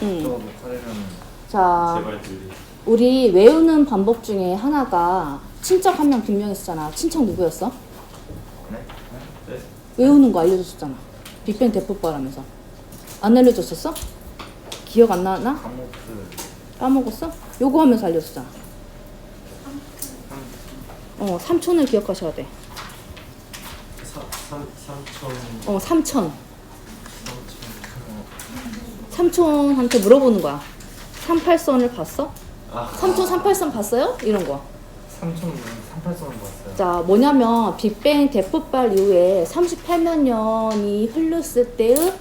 또 못하려면 자, 제발 들리. 우리 외우는 방법 중에 하나가 친척 한 명 분명했었잖아. 친척 누구였어? 네? 네? 외우는 거 알려줬었잖아. 빅뱅 대폭발 하면서. 안 알려줬었어? 기억 안 나나? 과목들 까먹었어? 요거 하면서 알려줬잖아. 삼촌을 기억하셔야 돼. 삼천 삼촌. 삼촌한테 물어보는 거야. 38선을 봤어? 삼촌 38선 봤어요? 이런 거. 삼천 38선을 봤어요. 자, 뭐냐면 빅뱅 대폭발 이후에 38만 년이 흘렀을 때의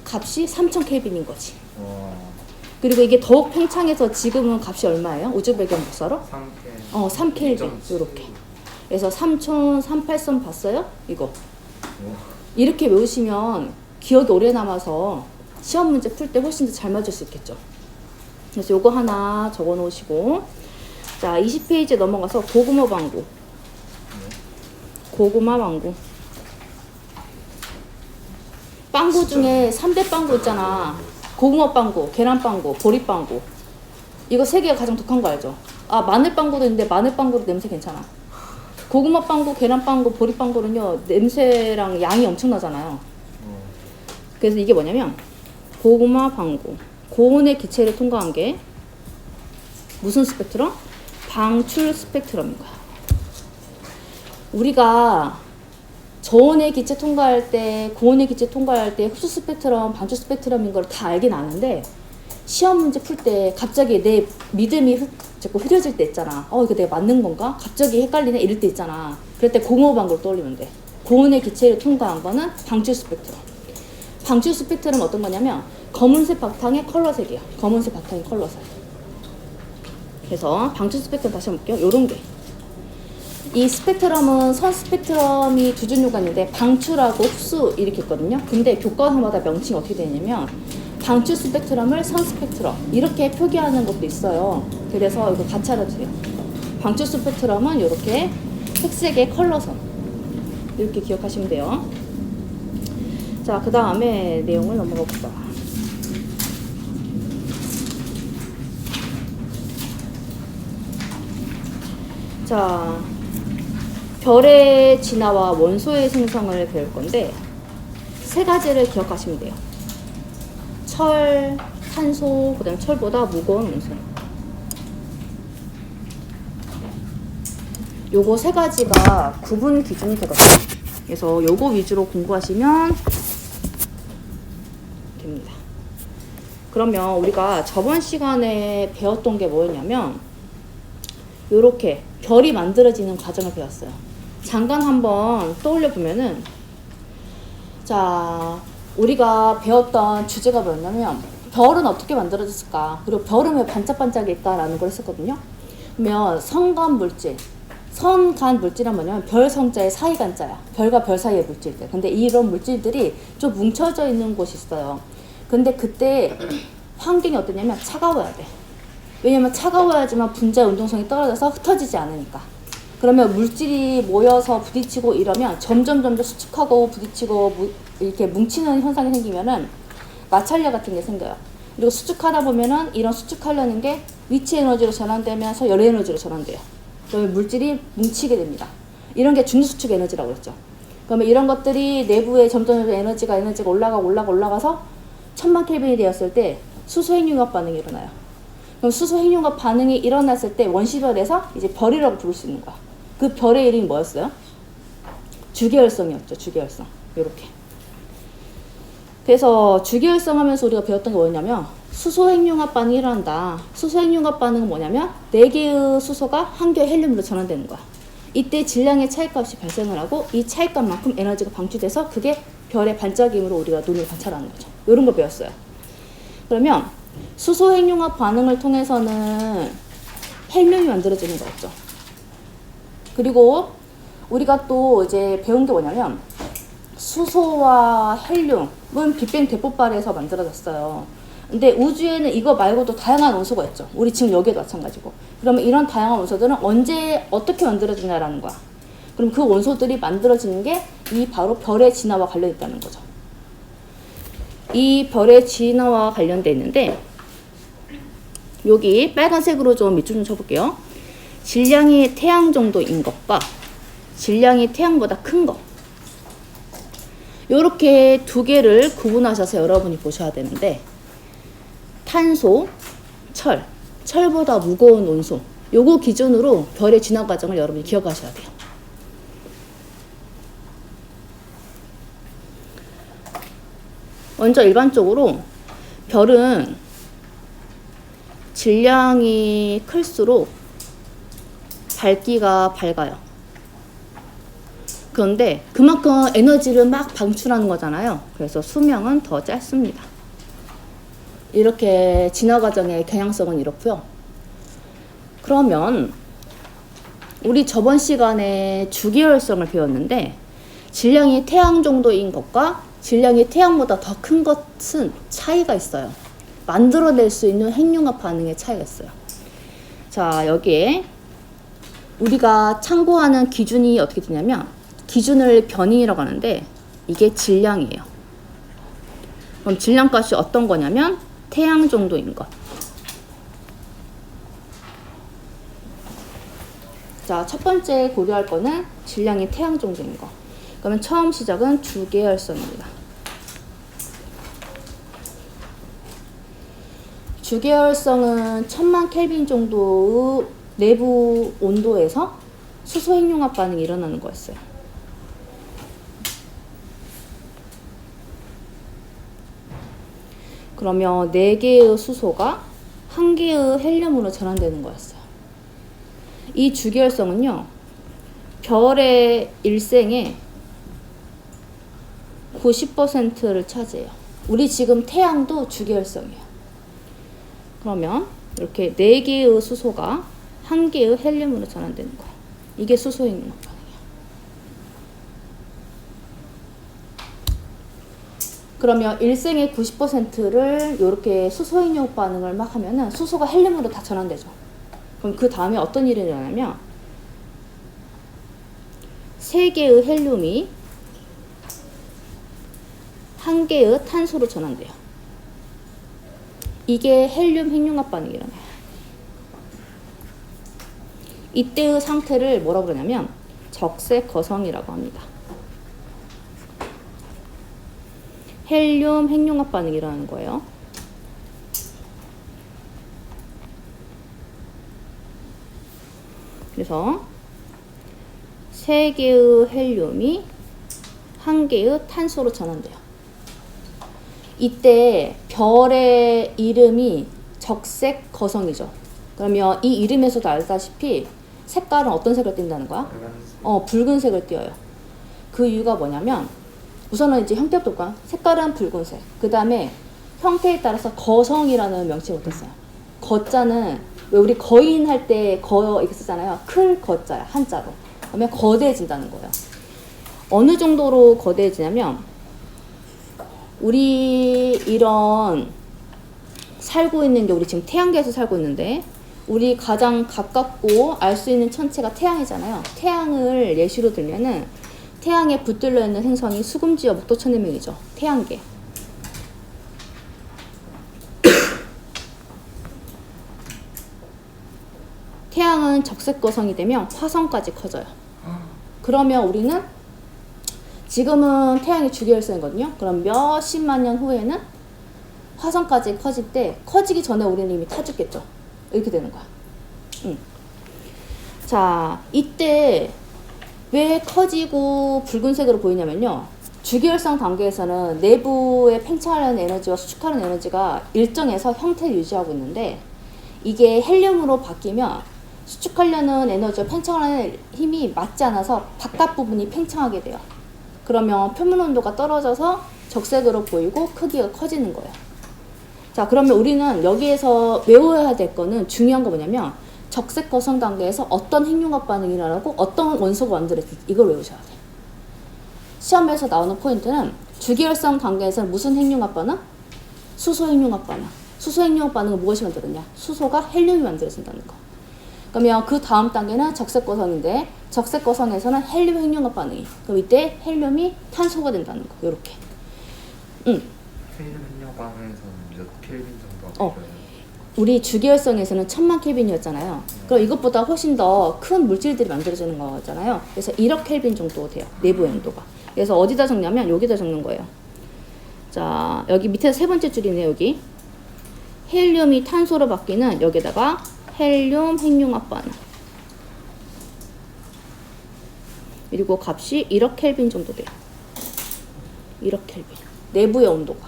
값이 3000 켈빈인 거지. 그리고 이게 더욱 팽창해서 지금은 값이 얼마예요? 우주 배경 복사로? 3K 3 켈빈 요렇게. 그래서 3000 38선 봤어요? 이거. 이렇게 외우시면 기억이 오래 남아서 시험 문제 풀 때 훨씬 더 잘 맞을 수 있겠죠. 그래서 요거 하나 적어 놓으시고, 자 20페이지 넘어가서 고구마 방구. 고구마 방구. 빵구 중에 3대 빵구 있잖아. 고구마 빵구, 계란 빵구, 보리 빵구. 이거 세 개가 가장 독한 거 알죠? 아, 마늘 빵구도 있는데 마늘 빵구도 냄새 괜찮아. 고구마 빵구, 계란 빵구, 보리 빵구는요 냄새랑 양이 엄청나잖아요. 그래서 이게 뭐냐면 고구마 방구, 고온의 기체를 통과한 게 무슨 스펙트럼? 방출 스펙트럼인 거야. 우리가 저온의 기체 통과할 때, 고온의 기체 통과할 때 흡수 스펙트럼, 방출 스펙트럼인 걸 다 알긴 아는데 시험 문제 풀 때 갑자기 내 믿음이 자꾸 흐려질 때 있잖아. 이거 내가 맞는 건가? 갑자기 헷갈리네? 이럴 때 있잖아. 그럴 때 고구마 방구를 떠올리면 돼. 고온의 기체를 통과한 거는 방출 스펙트럼. 방출 스펙트럼은 어떤 거냐면 검은색 바탕에 컬러색이야. 검은색 바탕에 컬러색. 그래서 방출 스펙트럼 다시 한번 볼게요. 요런 게. 이 스펙트럼은 선 스펙트럼이 두 종류가 있는데 방출하고 흡수 이렇게 있거든요. 근데 교과서마다 명칭이 어떻게 되냐면 방출 스펙트럼을 선 스펙트럼 이렇게 표기하는 것도 있어요. 그래서 이거 같이 알아주세요. 방출 스펙트럼은 이렇게 색색의 컬러선 이렇게 기억하시면 돼요. 자, 그 다음에 내용을 넘어가 보자. 자, 별의 진화와 원소의 생성을 배울 건데 세 가지를 기억하시면 돼요. 철, 탄소, 그 다음에 철보다 무거운 원소. 요거 세 가지가 구분 기준이 되거든요. 그래서 요거 위주로 공부하시면 됩니다. 그러면 우리가 저번 시간에 배웠던 게 뭐였냐면 요렇게 별이 만들어지는 과정을 배웠어요. 잠깐 한번 떠올려 보면은, 자, 우리가 배웠던 주제가 뭐였냐면 별은 어떻게 만들어졌을까, 그리고 별은 왜 반짝반짝일까라는 걸 했었거든요. 그러면 성간 물질, 선간 물질은 뭐냐면 별 성자의 사이간자야. 별과 별 사이의 물질들. 근데 이런 물질들이 좀 뭉쳐져 있는 곳이 있어요. 근데 그때 환경이 어떠냐면 차가워야 돼. 왜냐면 차가워야지만 분자의 운동성이 떨어져서 흩어지지 않으니까. 그러면 물질이 모여서 부딪히고 이러면 점점 수축하고 부딪히고 이렇게 뭉치는 현상이 생기면은 마찰력 같은 게 생겨요. 그리고 수축하다 보면은 이런 수축하려는 게 위치 에너지로 전환되면서 열 에너지로 전환돼요. 그러면 물질이 뭉치게 됩니다. 이런 게 중수축 에너지라고 그랬죠. 그러면 이런 것들이 내부에 점점 에너지가 올라가서 1000만 켈빈이 되었을 때 수소 핵융합 반응이 일어나요. 그럼 수소 핵융합 반응이 일어났을 때 원시별에서 이제 별이라고 부를 수 있는 거야. 그 별의 이름이 뭐였어요? 주계열성이었죠. 주계열성. 요렇게. 그래서 주계열성 하면서 우리가 배웠던 게 뭐였냐면 수소 핵융합 반응이 일어난다. 수소 핵융합 반응은 뭐냐면 4개의 수소가 1개의 헬륨으로 전환되는 거야. 이때 질량의 차이값이 발생을 하고 이 차이값만큼 에너지가 방출돼서 그게 별의 반짝임으로 우리가 눈으로 관찰하는 거죠. 요런 거 배웠어요. 그러면 수소 핵융합 반응을 통해서는 헬륨이 만들어지는 거였죠. 그리고 우리가 또 이제 배운 게 뭐냐면 수소와 헬륨은 빅뱅 대폭발에서 만들어졌어요. 근데 우주에는 이거 말고도 다양한 원소가 있죠. 우리 지금 여기에도 마찬가지고. 그러면 이런 다양한 원소들은 언제 어떻게 만들어지냐라는 거야. 그럼 그 원소들이 만들어지는 게 이 바로 별의 진화와 관련이 있다는 거죠. 이 별의 진화와 관련돼 있는데 여기 빨간색으로 좀 밑줄 좀 쳐볼게요. 질량이 태양 정도인 것과 질량이 태양보다 큰 것. 요렇게 두 개를 구분하셔서 여러분이 보셔야 되는데, 탄소, 철보다 무거운 온소, 요거 기준으로 별의 진화 과정을 여러분이 기억하셔야 돼요. 먼저 일반적으로 별은 질량이 클수록 밝기가 밝아요. 그런데 그만큼 에너지를 막 방출하는 거잖아요. 그래서 수명은 더 짧습니다. 이렇게 진화 과정의 경향성은 이렇고요. 그러면 우리 저번 시간에 주기율성을 배웠는데, 질량이 태양 정도인 것과 질량이 태양보다 더 큰 것은 차이가 있어요. 만들어낼 수 있는 핵융합 반응의 차이가 있어요. 자, 여기에 우리가 참고하는 기준이 어떻게 되냐면, 기준을 변인이라고 하는데 이게 질량이에요. 그럼 질량값이 어떤 거냐면 태양 정도인 것. 자, 첫 번째 고려할 거는 질량이 태양 정도인 거. 그러면 처음 시작은 주계열성입니다. 주계열성은 1000만 켈빈 정도의 내부 온도에서 수소 핵융합 반응이 일어나는 거였어요. 그러면 4개의 수소가 1개의 헬륨으로 전환되는 거였어요. 이 주계열성은요, 별의 일생의 90%를 차지해요. 우리 지금 태양도 주계열성이에요. 그러면 이렇게 4개의 수소가 1개의 헬륨으로 전환되는 거예요. 이게 수소 핵융합 반응이에요. 그러면 일생의 90%를 이렇게 수소 핵융합 반응을 막 하면은 수소가 헬륨으로 다 전환되죠. 그럼 그 다음에 어떤 일이 일어나냐면 3개의 헬륨이 1개의 탄소로 전환돼요. 이게 헬륨 핵융합 반응이라네요. 이때의 상태를 뭐라고 그러냐면 적색 거성이라고 합니다. 헬륨 핵융합 반응이 일어나는 거예요. 그래서 3개의 헬륨이 1개의 탄소로 전환돼요. 이때 별의 이름이 적색 거성이죠. 그러면 이 이름에서도 알다시피 색깔은 어떤 색을 띈다는 거야? 붉은색을 띄어요. 그 이유가 뭐냐면, 우선은 이제 형태부터 볼까요? 색깔은 붉은색. 그 다음에 형태에 따라서 거성이라는 명칭을 뒀어요. 거자는 왜 우리 거인 할 때 거 이렇게 쓰잖아요. 큰 거자야, 한자로. 그러면 거대해진다는 거예요. 어느 정도로 거대해지냐면, 우리 이런 살고 있는 게, 우리 지금 태양계에서 살고 있는데 우리 가장 가깝고 알 수 있는 천체가 태양이잖아요. 태양을 예시로 들면은 태양에 붙들려 있는 행성이 수금지와 목도천해명이죠. 태양계. 태양은 적색 거성이 되면 화성까지 커져요. 그러면 우리는 지금은 태양이 주기열성이거든요. 그럼 몇십만 년 후에는 화성까지 커질 때, 커지기 전에 우리는 이미 타 죽겠죠. 이렇게 되는 거야. 자, 이때 왜 커지고 붉은색으로 보이냐면요, 주기열성 단계에서는 내부에 팽창하려는 에너지와 수축하는 에너지가 일정해서 형태를 유지하고 있는데, 이게 헬륨으로 바뀌면 수축하려는 에너지와 팽창하는 힘이 맞지 않아서 바깥 부분이 팽창하게 돼요. 그러면 표면 온도가 떨어져서 적색으로 보이고 크기가 커지는 거예요. 자, 그러면 우리는 여기에서 외워야 될 거는, 중요한 거 뭐냐면 적색 거성 단계에서 어떤 핵융합 반응이 일어나고 어떤 원소가 만들어질지, 이걸 외우셔야 돼요. 시험에서 나오는 포인트는 주기열성 단계에서는 무슨 핵융합 반응? 수소 핵융합 반응. 수소 핵융합 반응은 무엇이 만들었냐? 수소가 헬륨이 만들어진다는 거. 그러면 그 다음 단계는 적색 거성인데, 적색 거성에서는 헬륨 핵융합 반응이, 그럼 이때 헬륨이 탄소가 된다는 거. 요렇게. 헬륨 핵융합 반응에서는 몇 켈빈 정도가 될까요? 우리 주계열성에서는 1000만 켈빈이었잖아요. 그럼 이것보다 훨씬 더 큰 물질들이 만들어지는 거잖아요. 그래서 1억 켈빈 정도 돼요. 내부 온도가. 그래서 어디다 적냐면 여기다 적는 거예요. 자, 여기 밑에 세 번째 줄이네요. 여기. 헬륨이 탄소로 바뀌는 여기다가 헬륨 핵융합 반응. 그리고 값이 1억 켈빈 정도 돼요. 1억 켈빈. 내부의 온도가.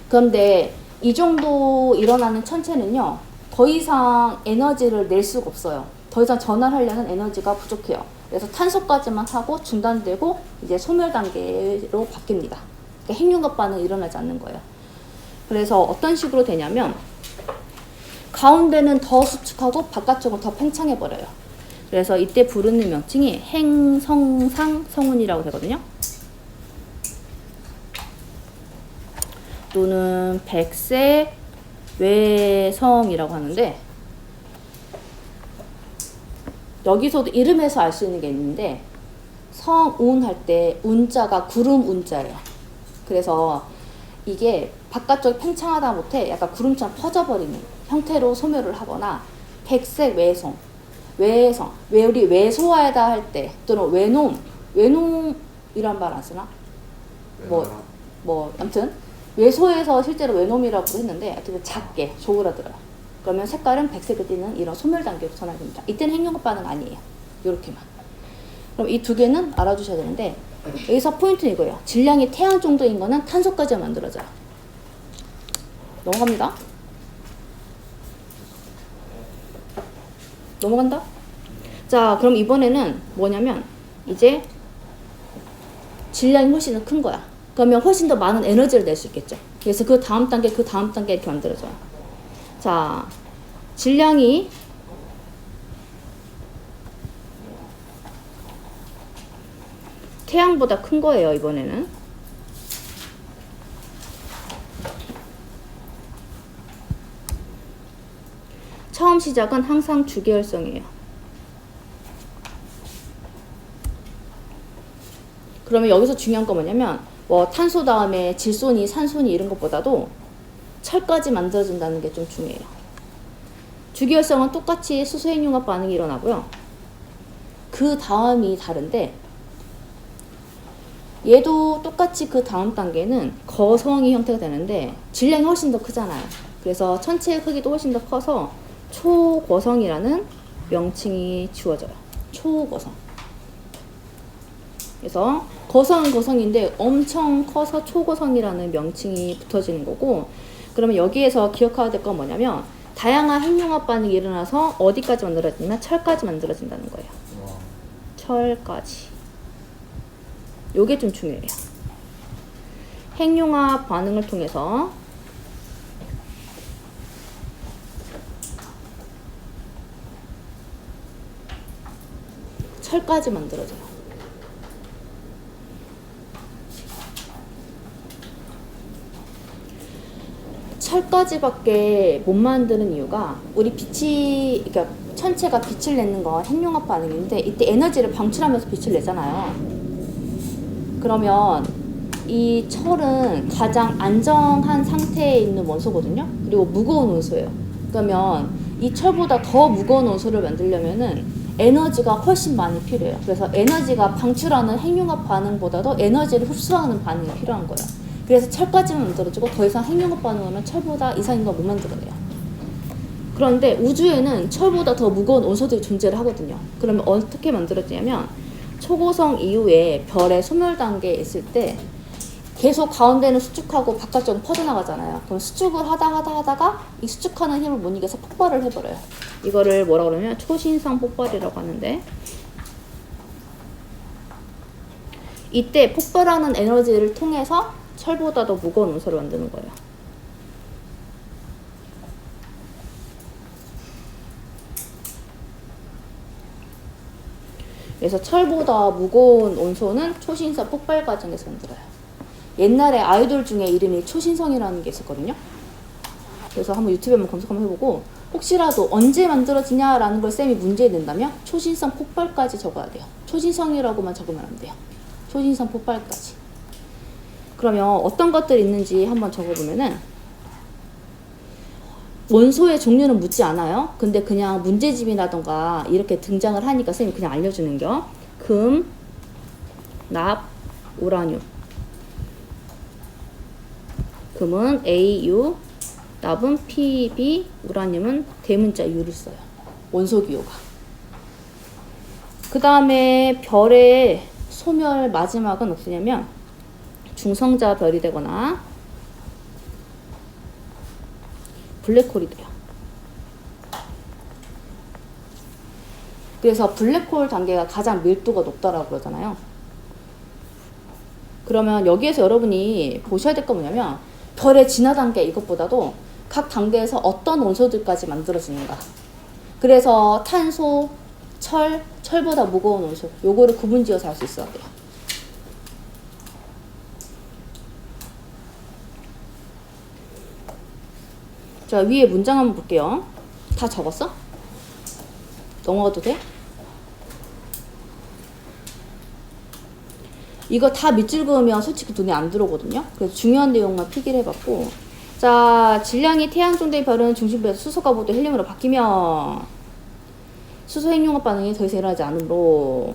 그런데 이 정도 일어나는 천체는요, 더 이상 에너지를 낼 수가 없어요. 더 이상 전환을 하려는 에너지가 부족해요. 그래서 탄소까지만 하고 중단되고 이제 소멸 단계로 바뀝니다. 그러니까 핵융합 반응이 일어나지 않는 거예요. 그래서 어떤 식으로 되냐면 가운데는 더 수축하고 바깥쪽은 더 팽창해 버려요. 그래서 이때 부르는 명칭이 행성상 성운이라고 되거든요. 또는 백색 외성이라고 하는데, 여기서도 이름에서 알 수 있는 게 있는데 성운 할 때 운자가 구름 운자예요. 그래서 이게 바깥쪽이 팽창하다 못해 약간 구름처럼 퍼져버리는 형태로 소멸을 하거나, 백색 외성, 우리 외소하다 할 때, 또는 외놈이란 말 안 쓰나? 아무튼 외소에서 실제로 외놈이라고 했는데 하여튼 작게 조그라들어요. 그러면 색깔은 백색을 띠는 이런 소멸 단계로 전환됩니다. 이때는 핵융합 반응 아니에요. 요렇게만. 그럼 이 두 개는 알아두셔야 되는데, 여기서 포인트는 이거예요. 질량이 태양 정도인 거는 탄소까지 만들어져요. 넘어갑니다. 넘어간다? 자, 그럼 이번에는 뭐냐면 이제 질량이 훨씬 더 큰 거야. 그러면 훨씬 더 많은 에너지를 낼 수 있겠죠. 그래서 그 다음 단계 이렇게 만들어져요. 자, 질량이 태양보다 큰 거예요, 이번에는. 처음 시작은 항상 주계열성이에요. 그러면 여기서 중요한 건 뭐냐면, 탄소 다음에 질소니, 산소니 이런 것보다도 철까지 만들어진다는 게 좀 중요해요. 주계열성은 똑같이 수소 핵융합 반응이 일어나고요. 그 다음이 다른데, 얘도 똑같이 그 다음 단계는 거성이 형태가 되는데 질량이 훨씬 더 크잖아요. 그래서 천체의 크기도 훨씬 더 커서 초거성이라는 명칭이 주어져요. 초거성. 그래서 거성은 거성인데 엄청 커서 초거성이라는 명칭이 붙어지는 거고, 그러면 여기에서 기억해야 될 건 뭐냐면, 다양한 핵융합 반응이 일어나서 어디까지 만들어지냐면 철까지 만들어진다는 거예요. 철까지. 요게 좀 중요해요. 핵융합 반응을 통해서 철까지 만들어져요. 철까지밖에 못 만드는 이유가, 우리 그러니까 천체가 빛을 내는 건 핵융합 반응인데 이때 에너지를 방출하면서 빛을 내잖아요. 그러면 이 철은 가장 안정한 상태에 있는 원소거든요. 그리고 무거운 원소예요. 그러면 이 철보다 더 무거운 원소를 만들려면은 에너지가 훨씬 많이 필요해요. 그래서 에너지가 방출하는 핵융합 반응보다도 에너지를 흡수하는 반응이 필요한 거예요. 그래서 철까지만 만들어지고 더 이상 핵융합 반응으로는 철보다 이상인 거 못 만들어내요. 그런데 우주에는 철보다 더 무거운 원소들이 존재를 하거든요. 그러면 어떻게 만들어지냐면, 초고성 이후에 별의 소멸 단계에 있을 때 계속 가운데는 수축하고 바깥쪽은 퍼져나가잖아요. 그럼 수축을 하다가 이 수축하는 힘을 못 이겨서 폭발을 해버려요. 이거를 뭐라고 그러냐면 초신성 폭발이라고 하는데, 이때 폭발하는 에너지를 통해서 철보다 더 무거운 원소를 만드는 거예요. 그래서 철보다 무거운 원소는 초신성 폭발 과정에서 만들어요. 옛날에 아이돌 중에 이름이 초신성이라는 게 있었거든요. 그래서 한번 유튜브에 한번 검색 한번 해보고, 혹시라도 언제 만들어지냐라는 걸 쌤이 문제에 낸다면 초신성 폭발까지 적어야 돼요. 초신성이라고만 적으면 안 돼요. 초신성 폭발까지. 그러면 어떤 것들이 있는지 한번 적어보면은, 원소의 종류는 묻지 않아요. 근데 그냥 문제집이라던가 이렇게 등장을 하니까 선생님이 그냥 알려주는 겨. 금, 납, 우라늄. 금은 AU, 납은 PB, 우라늄은 대문자 U를 써요. 원소 기호가. 그 다음에 별의 소멸 마지막은 어떠냐면 중성자 별이 되거나 블랙홀이 돼요. 그래서 블랙홀 단계가 가장 밀도가 높다라고 그러잖아요. 그러면 여기에서 여러분이 보셔야 될 건 뭐냐면 별의 진화 단계 이것보다도 각 단계에서 어떤 원소들까지 만들어지는가. 그래서 탄소, 철보다 무거운 원소 요거를 구분지어서 알 수 있어야 돼요. 자, 위에 문장 한번 볼게요. 다 적었어? 넘어가도 돼? 이거 다 밑줄 그으면 솔직히 눈에 안 들어오거든요. 그래서 중요한 내용만 필기를 해봤고, 자, 질량이 태양 정도의 별은 중심부에서 수소가 모두 헬륨으로 바뀌면 수소 핵융합 반응이 더 이상 일어나지 않으므로,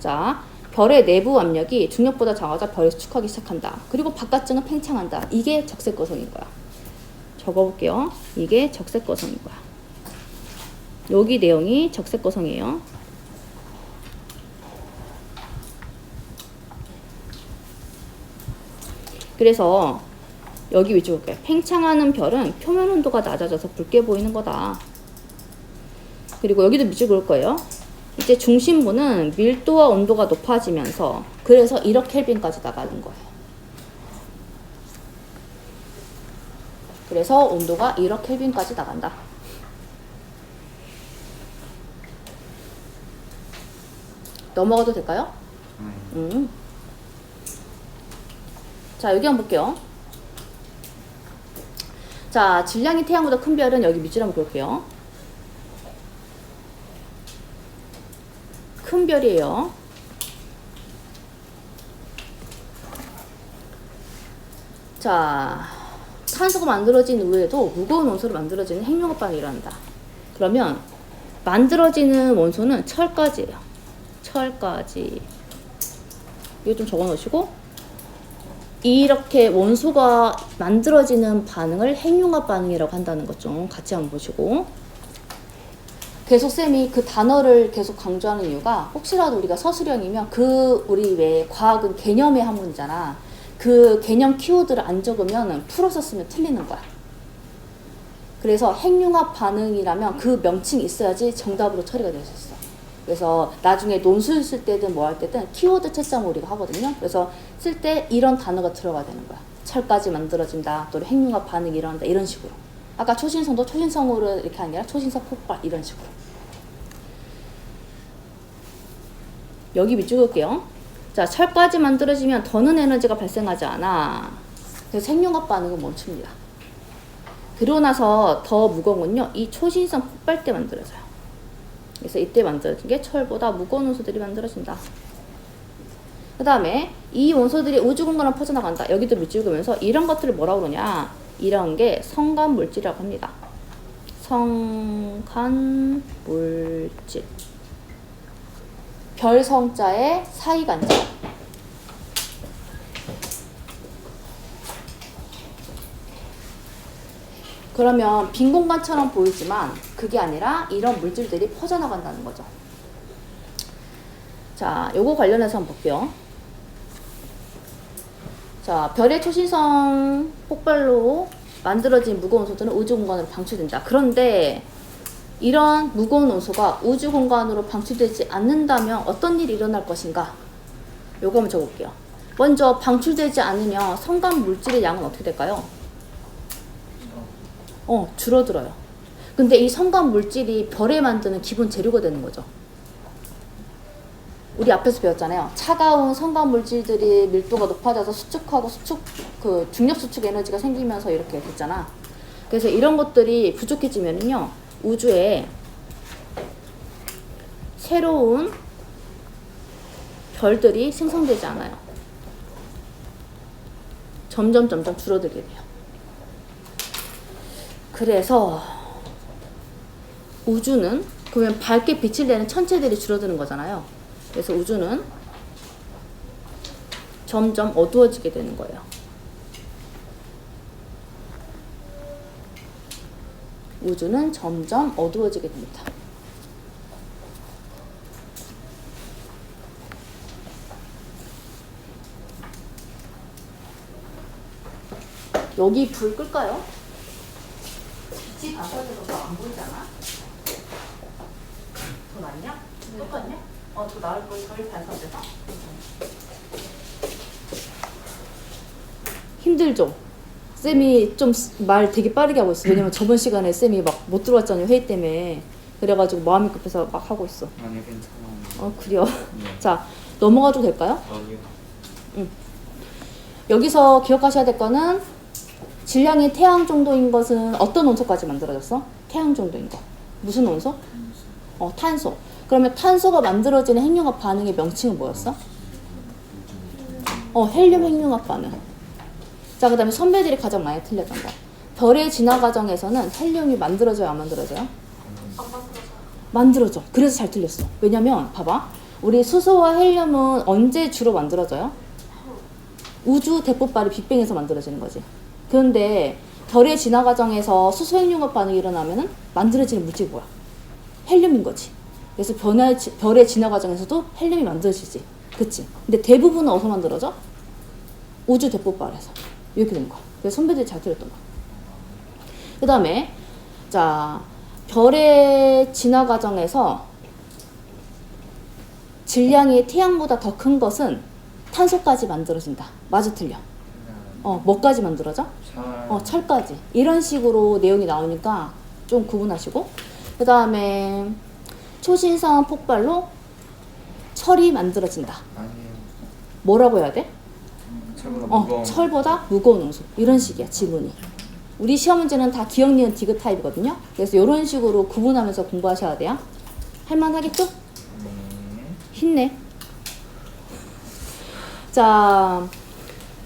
자, 별의 내부 압력이 중력보다 작아져 별이 수축하기 시작한다. 그리고 바깥쪽은 팽창한다. 이게 적색거성인 거야. 적어볼게요. 이게 적색거성인 거야. 여기 내용이 적색거성이에요. 그래서 여기 위주로 볼게요. 팽창하는 별은 표면 온도가 낮아져서 붉게 보이는 거다. 그리고 여기도 밑줄 그을 거예요. 이제 중심부는 밀도와 온도가 높아지면서 그래서 1억 켈빈까지 나가는 거예요. 그래서 온도가 1억 켈빈까지 나간다. 넘어가도 될까요? 자, 여기 한번 볼게요. 자, 질량이 태양보다 큰 별은 여기 밑줄 한번 볼게요. 큰 별이에요. 자, 탄소가 만들어진 이후에도 무거운 원소로 만들어지는 핵융합 반응이 일어난다. 그러면 만들어지는 원소는 철까지예요. 철까지. 이거 좀 적어 놓으시고, 이렇게 원소가 만들어지는 반응을 핵융합 반응이라고 한다는 것 좀 같이 한번 보시고, 계속 쌤이 그 단어를 계속 강조하는 이유가 혹시라도 우리가 서술형이면 우리 왜 과학은 개념의 학문이잖아. 그 개념 키워드를 안 적으면 풀어서 쓰면 틀리는 거야. 그래서 핵융합 반응이라면 그 명칭이 있어야지 정답으로 처리가 될 수 있어. 그래서 나중에 논술 쓸 때든 뭐 할 때든 키워드 채점을 우리가 하거든요. 그래서 쓸 때 이런 단어가 들어가야 되는 거야. 철까지 만들어진다, 또 핵융합 반응이 일어난다, 이런 식으로. 아까 초신성도 초신성으로 이렇게 하는 게 아니라 초신성 폭발, 이런 식으로. 여기 밑줄 그을게요. 자, 철까지 만들어지면 더는 에너지가 발생하지 않아. 그래서 핵융합 반응은 멈춥니다. 그러고 나서 더 무거운 건요, 이 초신성 폭발 때 만들어져요. 그래서 이때 만들어진 게 철보다 무거운 원소들이 만들어진다. 그 다음에 이 원소들이 우주 공간으로 퍼져나간다. 여기도 밑줄 그으면서 이런 것들을 뭐라고 그러냐, 이런 게 성간 물질이라고 합니다. 성간 물질. 별 성자에 사이간자. 그러면 빈 공간처럼 보이지만 그게 아니라 이런 물질들이 퍼져나간다는 거죠. 자, 요거 관련해서 한번 볼게요. 자, 별의 초신성 폭발로 만들어진 무거운 원소들은 우주 공간으로 방출된다. 그런데 이런 무거운 원소가 우주 공간으로 방출되지 않는다면 어떤 일이 일어날 것인가? 요거 한번 적어볼게요. 먼저 방출되지 않으면 성간 물질의 양은 어떻게 될까요? 줄어들어요. 근데 이 성간 물질이 별에 만드는 기본 재료가 되는 거죠. 우리 앞에서 배웠잖아요. 차가운 성간 물질들이 밀도가 높아져서 수축하고 중력 수축 에너지가 생기면서 이렇게 됐잖아. 그래서 이런 것들이 부족해지면요, 우주에 새로운 별들이 생성되지 않아요. 점점 줄어들게 돼요. 그래서 우주는 그러면 밝게 빛을 내는 천체들이 줄어드는 거잖아요. 그래서 우주는 점점 어두워지게 되는 거예요. 우주는 점점 어두워지게 됩니다. 여기 불 끌까요? 빛이 반사돼서 안 보이잖아? 더 낫냐? 똑같냐? 더 나을 거야. 덜 반사돼서. 힘들죠? 쌤이 좀 말 되게 빠르게 하고 있어. 왜냐면 저번 시간에 쌤이 막 못 들어왔잖아요. 회의 때문에. 그래가지고 마음이 급해서 막 하고 있어. 아니 괜찮아요. 그래요? 네. 자, 넘어가도 될까요? 아니요. 여기서 기억하셔야 될 거는 질량이 태양 정도인 것은 어떤 원소까지 만들어졌어? 태양 정도인 거. 무슨 원소? 탄소. 그러면 탄소가 만들어지는 핵융합 반응의 명칭은 뭐였어? 헬륨 핵융합 반응. 자, 그 다음에 선배들이 가장 많이 틀렸던 거. 별의 진화 과정에서는 헬륨이 만들어져요, 안 만들어져요? 만들어져. 그래서 잘 틀렸어. 왜냐면 봐봐. 우리 수소와 헬륨은 언제 주로 만들어져요? 우주 대폭발이 빅뱅에서 만들어지는 거지. 그런데 별의 진화 과정에서 수소 핵융합 반응이 일어나면은 만들어지는 물질이 뭐야? 헬륨인 거지. 그래서 별의 진화 과정에서도 헬륨이 만들어지지. 그치? 근데 대부분은 어디서 만들어져? 우주 대폭발에서. 이렇게 된 거야. 그래서 선배들이 잘 틀렸던 거야. 그 다음에 자, 별의 진화 과정에서 질량이 태양보다 더 큰 것은 탄소까지 만들어진다. 맞아, 틀려? 뭐까지 만들어져? 철까지. 이런 식으로 내용이 나오니까 좀 구분하시고. 그 다음에 초신성 폭발로 철이 만들어진다. 아니에요. 뭐라고 해야 돼? 철보다 무거운. 철보다 무거운 원소. 이런 식이야, 지문이. 우리 시험 문제는 다 기억, 니은, 디귿 타입이거든요. 그래서 이런 식으로 구분하면서 공부하셔야 돼요. 할만하겠죠? 힘내. 자,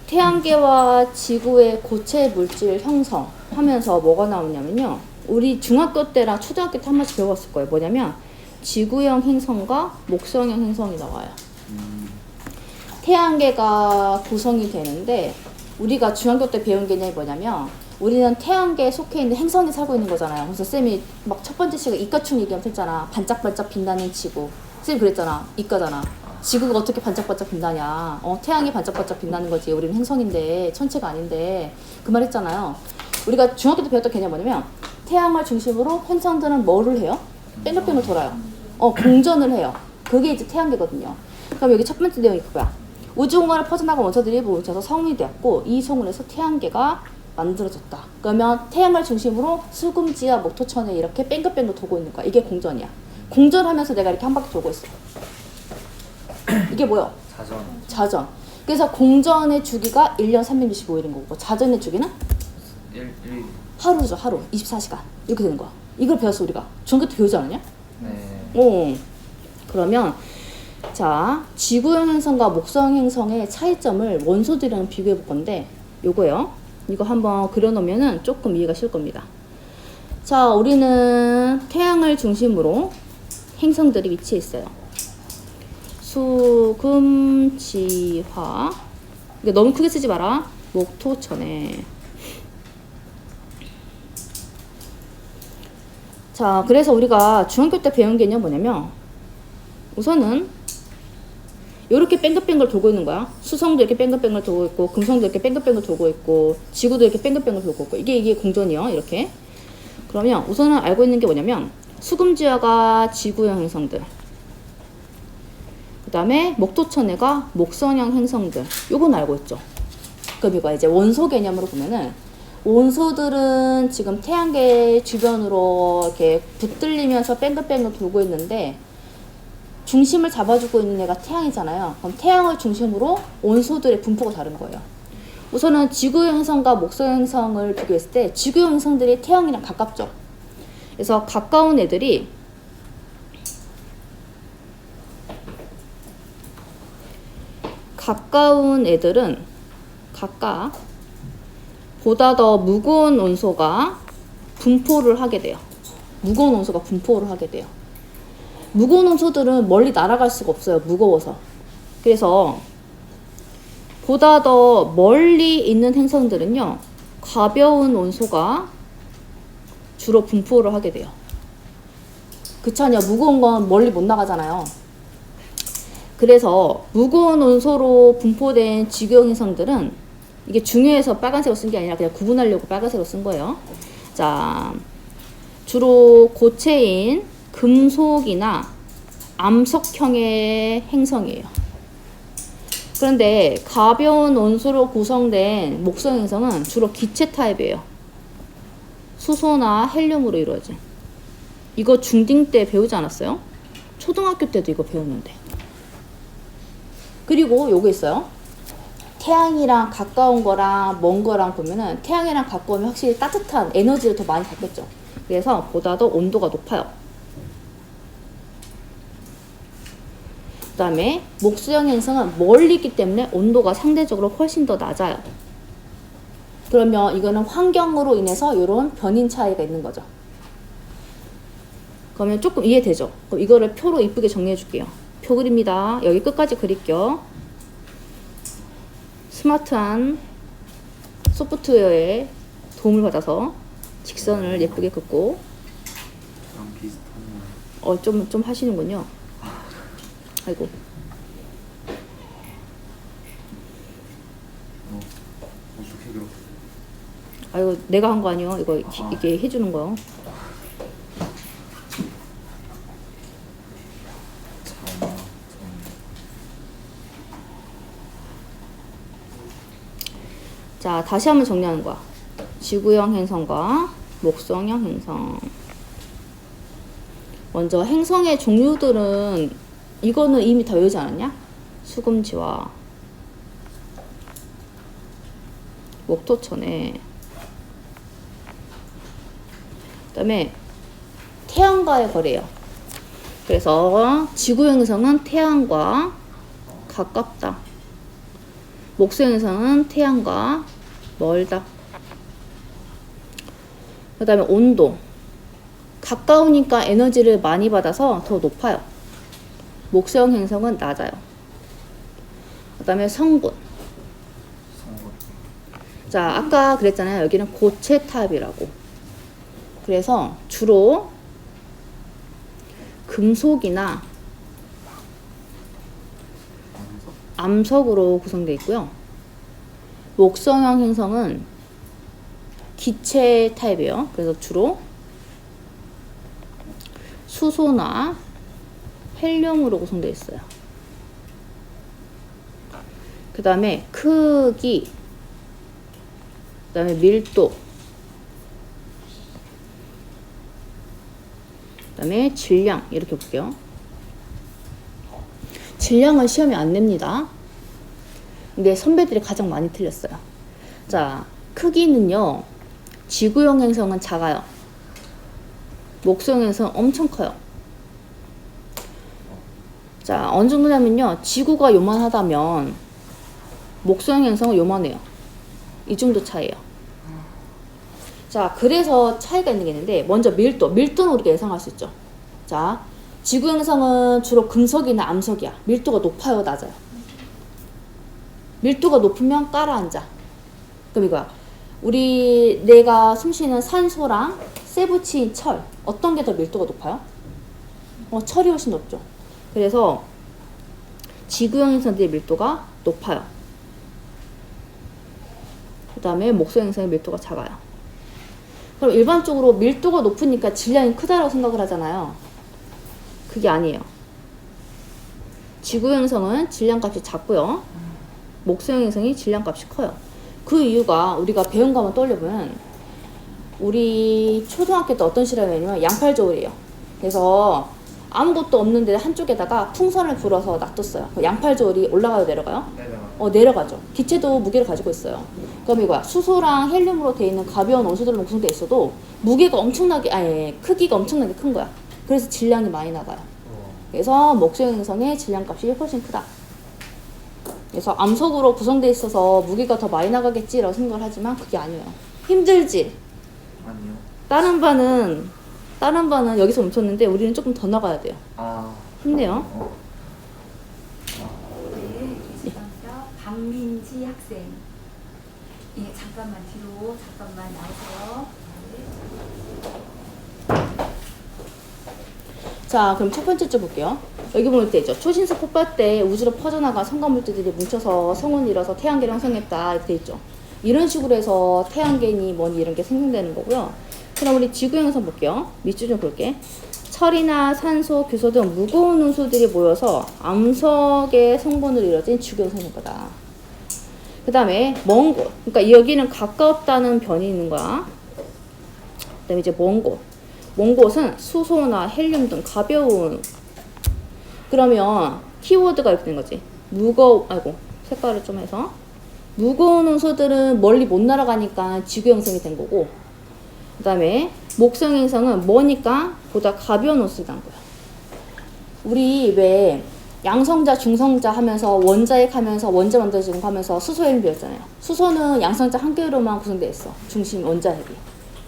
태양계와 지구의 고체 물질 형성하면서 뭐가 나오냐면요. 우리 중학교 때랑 초등학교 때 한 번씩 배웠을 거예요. 뭐냐면 지구형 행성과 목성형 행성이 나와요. 태양계가 구성이 되는데 우리가 중학교 때 배운 개념이 뭐냐면 우리는 태양계에 속해 있는 행성이 살고 있는 거잖아요. 그래서 쌤이 막 첫 번째 시간 이과충 얘기하면서 했잖아. 반짝반짝 빛나는 지구. 쌤이 그랬잖아. 이과잖아. 지구가 어떻게 반짝반짝 빛나냐. 태양이 반짝반짝 빛나는 거지. 우리는 행성인데 천체가 아닌데 그 말 했잖아요. 우리가 중학교 때 배웠던 개념이 뭐냐면 태양을 중심으로 행성들은 뭐를 해요? 뺑글뺑글 돌아요. 공전을 해요. 그게 이제 태양계거든요. 그럼 여기 첫 번째 내용이 그거야. 우주공간을 퍼져나간 원소들이 뭉쳐서 성운이 되었고 이 성운에서 태양계가 만들어졌다. 그러면 태양을 중심으로 수금지와 목토천에 이렇게 뺑글뺑글 돌고 있는 거야. 이게 공전이야. 공전하면서 내가 이렇게 한 바퀴 돌고 있어. 이게 뭐야? 자전. 그래서 공전의 주기가 1년 365일인 거고 자전의 주기는? 하루죠. 하루. 24시간. 이렇게 되는 거야. 이걸 배웠어 우리가. 중학교 때 배우지 않았냐? 네. 그러면 자, 지구형 행성과 목성 행성의 차이점을 원소들이랑 비교해 볼 건데 요거요. 이거 한번 그려놓으면은 조금 이해가 쉬울 겁니다. 자, 우리는 태양을 중심으로 행성들이 위치해 있어요. 수, 금, 지, 화. 이게 너무 크게 쓰지 마라. 목, 토, 천에. 자, 그래서 우리가 중학교 때 배운 개념이 뭐냐면 우선은 이렇게 뺑글뺑글 돌고 있는 거야. 수성도 이렇게 뺑글뺑글 돌고 있고 금성도 이렇게 뺑글뺑글 돌고 있고 지구도 이렇게 뺑글뺑글 돌고 있고 이게 공전이요. 이렇게. 그러면 우선은 알고 있는 게 뭐냐면 수금지화가 지구형 행성들, 그 다음에 목토천해가 목성형 행성들. 요건 알고 있죠. 그럼 이거 이제 원소 개념으로 보면은 원소들은 지금 태양계 주변으로 이렇게 붙들리면서 뺑글뺑글 돌고 있는데 중심을 잡아주고 있는 애가 태양이잖아요. 그럼 태양을 중심으로 원소들의 분포가 다른 거예요. 우선은 지구형 행성과 목성형 행성을 비교했을 때 지구형 행성들이 태양이랑 가깝죠. 그래서 가까운 애들은 각각 보다 더 무거운 원소가 분포를 하게 돼요. 무거운 원소가 분포를 하게 돼요. 무거운 원소들은 멀리 날아갈 수가 없어요. 무거워서. 그래서 보다 더 멀리 있는 행성들은요, 가벼운 원소가 주로 분포를 하게 돼요. 그렇잖아요. 무거운 건 멀리 못 나가잖아요. 그래서 무거운 원소로 분포된 지구형 행성들은 이게 중요해서 빨간색으로 쓴 게 아니라 그냥 구분하려고 빨간색으로 쓴 거예요. 자, 주로 고체인 금속이나 암석형의 행성이에요. 그런데 가벼운 원소로 구성된 목성 행성은 주로 기체 타입이에요. 수소나 헬륨으로 이루어진. 이거 중딩 때 배우지 않았어요? 초등학교 때도 이거 배웠는데. 그리고 요거 있어요. 태양이랑 가까운 거랑 먼 거랑 보면은 태양이랑 가까우면 확실히 따뜻한 에너지를 더 많이 받겠죠. 그래서 보다 더 온도가 높아요. 그 다음에 목수형 행성은 멀리 있기 때문에 온도가 상대적으로 훨씬 더 낮아요. 그러면 이거는 환경으로 인해서 이런 변인 차이가 있는 거죠. 그러면 조금 이해되죠? 그럼 이거를 표로 이쁘게 정리해 줄게요. 표 그립니다. 여기 끝까지 그릴게요. 스마트한 소프트웨어의 도움을 받아서 직선을 예쁘게 긋고 저랑 비슷하네요. 좀 하시는군요. 아이고. 어떻게 그렇게 아이고, 내가 한 거 아니요. 이거 이게 해주는 거. 자, 다시 한번 정리하는 거야. 지구형 행성과 목성형 행성. 먼저 행성의 종류들은 이거는 이미 다 외우지 않았냐? 수금지와 목토천에, 그 다음에 태양과의 거리예요. 그래서 지구형 행성은 태양과 가깝다. 목성 행성은 태양과 멀다. 그 다음에 온도. 가까우니까 에너지를 많이 받아서 더 높아요. 목성 행성은 낮아요. 그 다음에 성분. 자, 아까 그랬잖아요. 여기는 고체 타입이라고. 그래서 주로 금속이나 암석으로 구성되어 있고요. 목성형 행성은 기체 타입이에요. 그래서 주로 수소나 헬륨으로 구성되어 있어요. 그 다음에 크기, 그 다음에 밀도, 그 다음에 질량, 이렇게 볼게요. 질량은 시험에 안 냅니다. 근데 선배들이 가장 많이 틀렸어요. 자, 크기는요, 지구형 행성은 작아요. 목성 행성은 엄청 커요. 자, 어느 정도냐면요, 지구가 요만하다면 목성 행성은 요만해요. 이 정도 차이예요. 자, 그래서 차이가 있는 게 있는데, 먼저 밀도. 밀도는 우리가 예상할 수 있죠. 자, 지구 행성은 주로 금속이나 암석이야. 밀도가 높아요, 낮아요? 밀도가 높으면 깔아앉아. 그럼 이거야. 내가 숨쉬는 산소랑 쇠 붙인 철, 어떤 게 더 밀도가 높아요? 철이 훨씬 높죠. 그래서 지구형 행성들의 밀도가 높아요. 그 다음에 목성 행성의 밀도가 작아요. 그럼 일반적으로 밀도가 높으니까 질량이 크다고 생각을 하잖아요. 그게 아니에요. 지구형 행성은 질량값이 작고요. 목성 행성이 질량값이 커요. 그 이유가 우리가 배운 거 한번 떠올려보면, 우리 초등학교 때 어떤 실험이냐면 양팔저울이에요. 그래서 아무것도 없는데 한쪽에다가 풍선을 불어서 놔뒀어요. 양팔저울이 올라가요, 내려가요? 내려가죠. 기체도 무게를 가지고 있어요. 그럼 이거야. 수소랑 헬륨으로 되어 있는 가벼운 원소들로 구성되어 있어도 무게가 엄청나게, 크기가 엄청나게 큰 거야. 그래서 질량이 많이 나가요. 그래서 목성 행성의 질량값이 훨씬 크다. 그래서 암석으로 구성되어 있어서 무게가 더 많이 나가겠지라고 생각을 하지만 그게 아니에요. 힘들지? 아니요. 다른 반은 여기서 멈췄는데 우리는 조금 더 나가야 돼요. 아. 힘내요. 네, 죄송합니다. 박민지 학생. 예, 잠깐만 뒤로 잠깐만 나오세요. 자, 그럼 첫 번째 줄 볼게요. 여기 보면 되죠. 초신수 폭발 때 우주로 퍼져나간 성간물질들이 뭉쳐서 성운을 이뤄서 태양계를 형성했다. 이렇게 돼 있죠. 이런 식으로 해서 태양계니 뭐니 이런 게 생성되는 거고요. 그럼 우리 지구 형성 볼게요. 밑줄 좀 볼게. 철이나 산소, 규소 등 무거운 운수들이 모여서 암석의 성분으로 이루어진 지구 형성인 거다. 그 다음에 먼 곳. 그러니까 여기는 가깝다는 변이 있는 거야. 그 다음에 이제 먼 곳. 먼 곳은 수소나 헬륨 등 가벼운. 그러면 키워드가 이렇게 된 거지. 색깔을 좀 해서. 무거운 운수들은 멀리 못 날아가니까 지구 형성이 된 거고, 그 다음에 목성 행성은 뭐니까 보다 가벼운 운수가 난 거야. 우리 왜 양성자, 중성자 하면서 원자핵 하면서 원자 만들어지는 거 하면서 수소 헬륨 배웠잖아요. 수소는 양성자 한 개로만 구성되어 있어. 중심 원자핵이.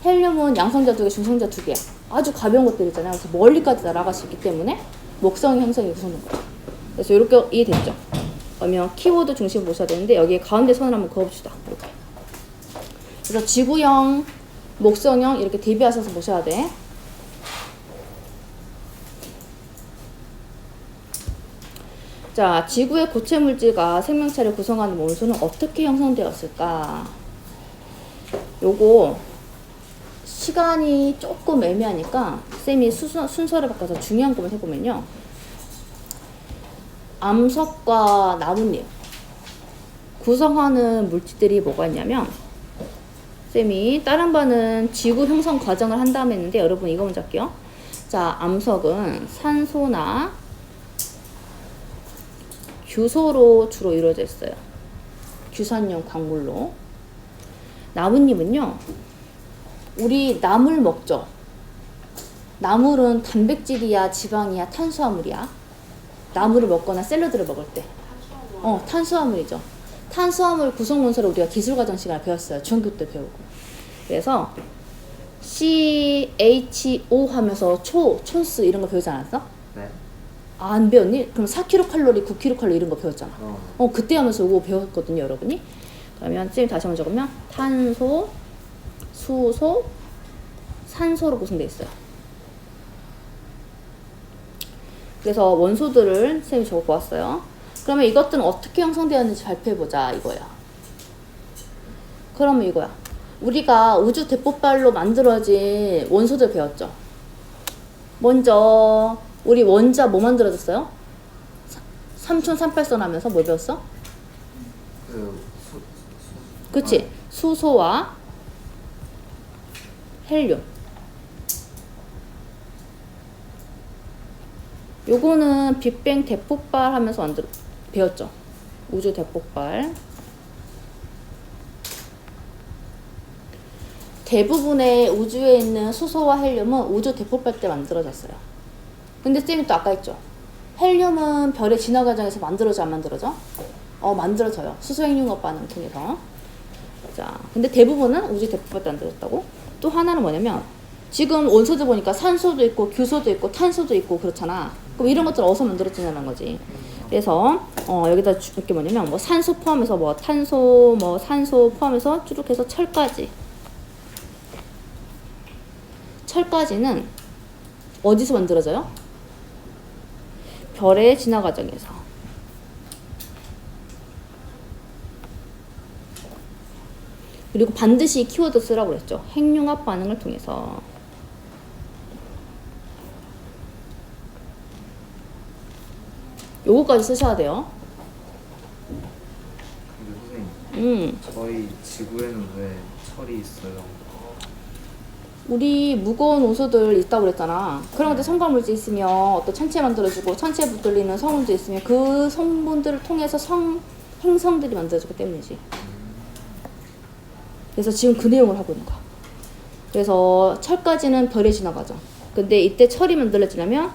헬륨은 양성자 두 개, 중성자 두 개. 아주 가벼운 것들이잖아요. 그래서 멀리까지 날아갈 수 있기 때문에 목성 형성이 구성된 거예요. 그래서 이렇게 이해됐죠? 그러면 키워드 중심 보셔야 되는데 여기 가운데 선을 한번 그어봅시다. 이렇게. 그래서 지구형, 목성형 이렇게 대비하셔서 보셔야 돼. 자, 지구의 고체 물질과 생명체를 구성하는 원소는 어떻게 형성되었을까? 요거 시간이 조금 애매하니까 쌤이 순서를 바꿔서 중요한 것만 해보면요. 암석과 나뭇잎 구성하는 물질들이 뭐가 있냐면, 쌤이 다른 반은 지구 형성 과정을 한 다음에 했는데 여러분 이거 먼저 할게요. 자, 암석은 산소나 규소로 주로 이루어져 있어요. 규산용 광물로. 나뭇잎은요, 우리 나물 먹죠. 나물은 단백질이야, 지방이야, 탄수화물이야. 나물을 먹거나 샐러드를 먹을 때. 탄수화물이죠. 탄수화물 구성 원소를 우리가 기술과정 시간에 배웠어요. 중학교 때 배우고. 그래서 CHO 하면서 초스 이런 거 배우지 않았어? 네. 안 배웠니? 그럼 4kcal, 9kcal 이런 거 배웠잖아. 그때 하면서 이거 배웠거든요, 여러분이. 그러면 쌤이 다시 한번 적으면 탄소, 수소, 산소로 구성되어 있어요. 그래서 원소들을 쌤이 적어 보았어요. 그러면 이것들은 어떻게 형성되었는지 발표해보자 이거야. 그러면 이거야. 우리가 우주 대폭발로 만들어진 원소들 배웠죠. 먼저 우리 원자 뭐 만들어졌어요? 삼촌38선 하면서 뭐 배웠어? 그치? 수소와 헬륨. 요거는 빅뱅 대폭발 하면서 배웠죠. 우주 대폭발. 대부분의 우주에 있는 수소와 헬륨은 우주 대폭발 때 만들어졌어요. 근데 쌤이 또 아까 했죠. 헬륨은 별의 진화 과정에서 만들어져 안 만들어져? 만들어져요. 수소핵융합 반응 통해서. 자, 근데 대부분은 우주 대폭발 때 만들어졌다고. 또 하나는 뭐냐면, 지금 원소들 보니까 산소도 있고 규소도 있고 탄소도 있고 그렇잖아. 그럼 이런 것들 어디서 만들어지냐는 거지. 그래서 여기다 이렇게 뭐냐면 뭐 산소 포함해서 뭐 탄소 뭐 산소 포함해서 쭉 해서 철까지. 철까지는 어디서 만들어져요? 별의 진화 과정에서. 그리고 반드시 키워드 쓰라고 그랬죠. 핵융합 반응을 통해서. 요거까지 쓰셔야 돼요. 근데 선생님, 저희 지구에는 왜 철이 있어요? 우리 무거운 원소들 있다고 그랬잖아. 그런 것들 성분물질 있으면 어떤 천체 만들어주고 천체에 붙들리는 성분들 있으면 그 성분들을 통해서 행성들이 만들어지기 때문이지. 그래서 지금 그 내용을 하고 있는 거야. 그래서 철까지는 별의 진화 과정. 근데 이때 철이 만들어지려면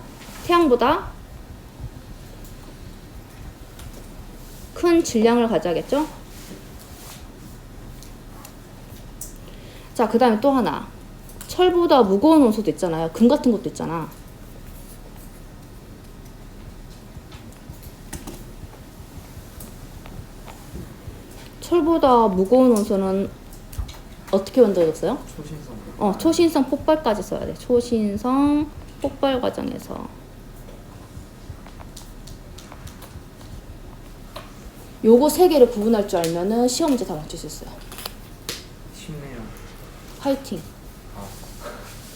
태양보다 큰 질량을 가져야겠죠? 자, 그 다음에 또 하나. 철보다 무거운 원소도 있잖아요. 금 같은 것도 있잖아. 철보다 무거운 원소는 어떻게 만들어졌어요? 초신성. 초신성 폭발까지 써야 돼. 초신성 폭발 과정에서. 요거 세 개를 구분할 줄 알면은 시험 문제 다 맞출 수 있어요. 쉽네요. 화이팅. 아,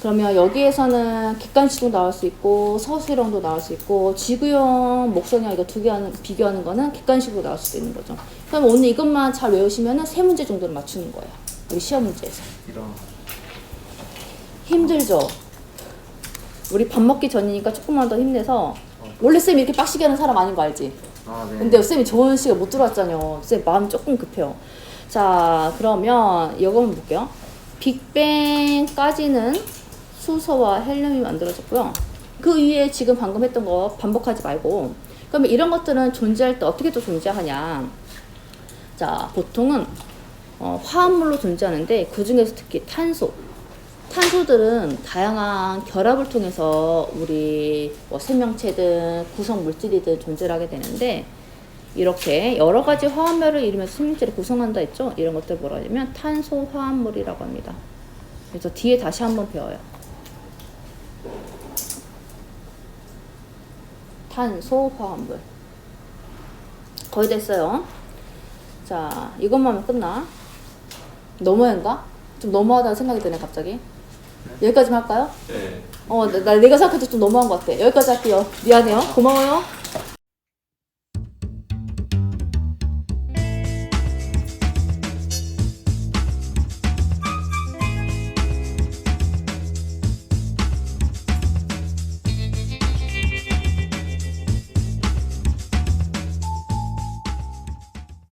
그러면 여기에서는 객관식도 나올 수 있고 서술형도 나올 수 있고 지구형, 목선형 이거 두 개 비교하는 거는 객관식으로 나올 수도 있는 거죠. 그럼 오늘 이것만 잘 외우시면은 세 문제 정도를 맞추는 거예요. 우리 시험 문제에서. 이런. 힘들죠? 우리 밥 먹기 전이니까 조금만 더 힘내서 원래 쌤이 이렇게 빡시게 하는 사람 아닌 거 알지? 아, 네. 근데 쌤이 좋은 시간 못 들어왔잖아요. 쌤 마음이 조금 급해요. 자, 그러면 이거 한번 볼게요. 빅뱅까지는 수소와 헬륨이 만들어졌고요. 그 위에 지금 방금 했던 거 반복하지 말고. 그러면 이런 것들은 존재할 때 어떻게 또 존재하냐. 자, 보통은 화합물로 존재하는데 그 중에서 특히 탄소들은 다양한 결합을 통해서 우리 생명체든 구성 물질이든 존재를 하게 되는데 이렇게 여러 가지 화합물을 이루면서 생명체를 구성한다 했죠. 이런 것들 뭐라 하냐면 탄소 화합물이라고 합니다. 그래서 뒤에 다시 한번 배워요. 탄소 화합물. 거의 됐어요. 자, 이것만 하면 끝나. 너무한가? 좀 너무하다는 생각이 드네 갑자기. 여기까지만 할까요? 네. 내가 생각해도 좀 너무한 것 같아. 여기까지 할게요. 미안해요. 고마워요.